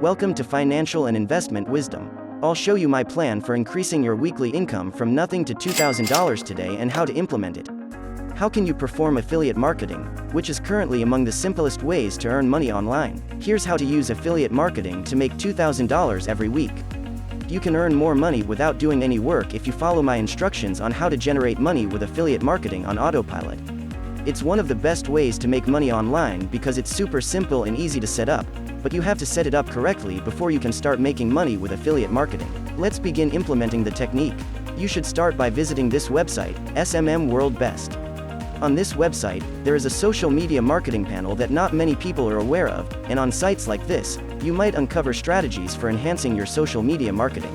Welcome to Financial and Investment Wisdom. I'll show you my plan for increasing your weekly income from nothing to $2,000 today and how to implement it. How can you perform affiliate marketing, which is currently among the simplest ways to earn money online? Here's how to use affiliate marketing to make $2,000 every week. You can earn more money without doing any work if you follow my instructions on how to generate money with affiliate marketing on autopilot. It's one of the best ways to make money online because it's super simple and easy to set up, but you have to set it up correctly before you can start making money with affiliate marketing. Let's begin implementing the technique. You should start by visiting this website, SMM World Best. On this website, there is a social media marketing panel that not many people are aware of, and on sites like this, you might uncover strategies for enhancing your social media marketing.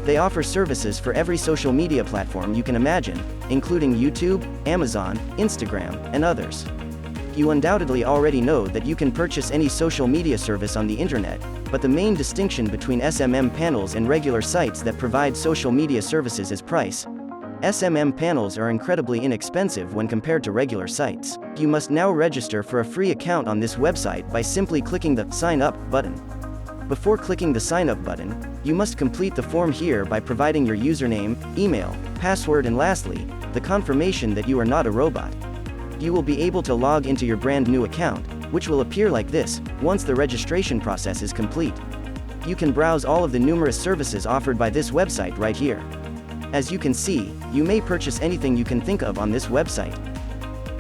They offer services for every social media platform you can imagine, including YouTube, Amazon, Instagram, and others. You undoubtedly already know that you can purchase any social media service on the internet, but the main distinction between SMM panels and regular sites that provide social media services is price. SMM panels are incredibly inexpensive when compared to regular sites. You must now register for a free account on this website by simply clicking the Sign Up button. Before clicking the Sign Up button, you must complete the form here by providing your username, email, password, and lastly, the confirmation that you are not a robot. You will be able to log into your brand new account, which will appear like this once the registration process is complete. You can browse all of the numerous services offered by this website right here. As you can see, you may purchase anything you can think of on this website.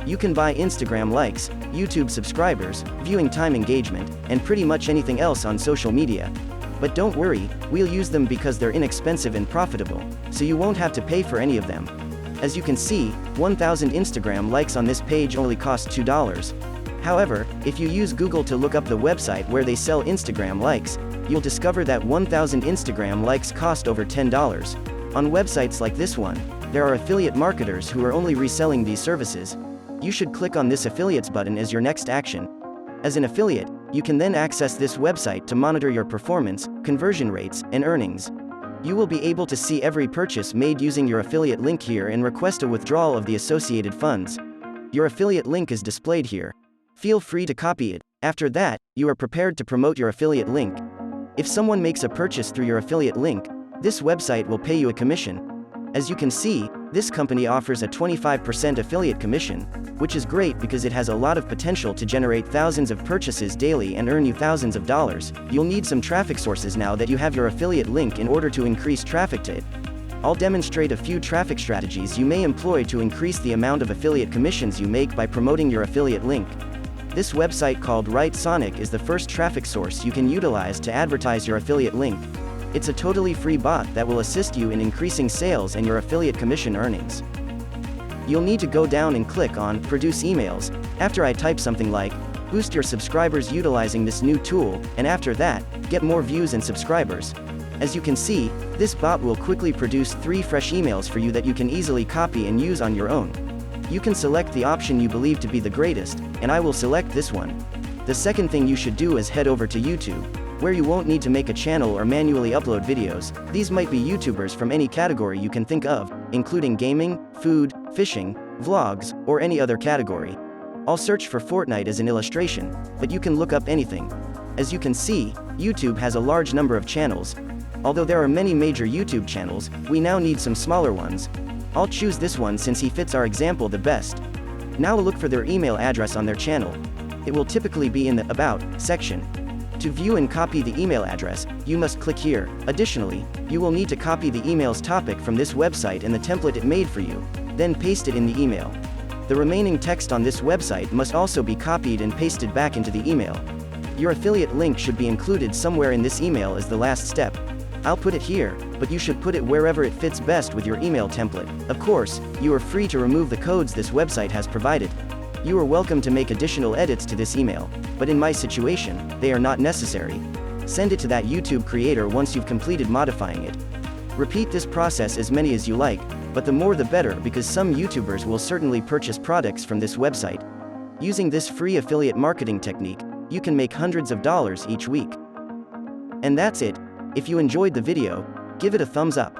You can buy Instagram likes, YouTube subscribers, viewing time engagement, and pretty much anything else on social media. But don't worry, we'll use them because they're inexpensive and profitable, so you won't have to pay for any of them. As you can see, 1,000 Instagram likes on this page only cost $2. However, if you use Google to look up the website where they sell Instagram likes, you'll discover that 1,000 Instagram likes cost over $10. On websites like this one, there are affiliate marketers who are only reselling these services. You should click on this affiliates button as your next action. As an affiliate, you can then access this website to monitor your performance, conversion rates, and earnings. You will be able to see every purchase made using your affiliate link here and request a withdrawal of the associated funds. Your affiliate link is displayed here. Feel free to copy it. After that, you are prepared to promote your affiliate link. If someone makes a purchase through your affiliate link, this website will pay you a commission. As you can see, this company offers a 25% affiliate commission, which is great because it has a lot of potential to generate thousands of purchases daily and earn you thousands of dollars. You'll need some traffic sources now that you have your affiliate link in order to increase traffic to it. I'll demonstrate a few traffic strategies you may employ to increase the amount of affiliate commissions you make by promoting your affiliate link. This website called Right Sonic is the first traffic source you can utilize to advertise your affiliate link. It's a totally free bot that will assist you in increasing sales and your affiliate commission earnings. You'll need to go down and click on Produce Emails, after I type something like, boost your subscribers utilizing this new tool, and after that, get more views and subscribers. As you can see, this bot will quickly produce 3 fresh emails for you that you can easily copy and use on your own. You can select the option you believe to be the greatest, and I will select this one. The second thing you should do is head over to YouTube, where you won't need to make a channel or manually upload videos. These might be YouTubers from any category you can think of, including gaming, food, fishing, vlogs, or any other category. I'll search for Fortnite as an illustration, but you can look up anything. As you can see, YouTube has a large number of channels. Although there are many major YouTube channels, we now need some smaller ones. I'll choose this one since he fits our example the best. Now look for their email address on their channel. It will typically be in the About section. To view and copy the email address, you must click here. Additionally, you will need to copy the email's topic from this website and the template it made for you, then paste it in the email. The remaining text on this website must also be copied and pasted back into the email. Your affiliate link should be included somewhere in this email as the last step. I'll put it here, but you should put it wherever it fits best with your email template. Of course, you are free to remove the codes this website has provided. You are welcome to make additional edits to this email, but in my situation, they are not necessary. Send it to that YouTube creator once you've completed modifying it. Repeat this process as many as you like, but the more the better because some YouTubers will certainly purchase products from this website. Using this free affiliate marketing technique, you can make hundreds of dollars each week. And that's it. If you enjoyed the video, give it a thumbs up.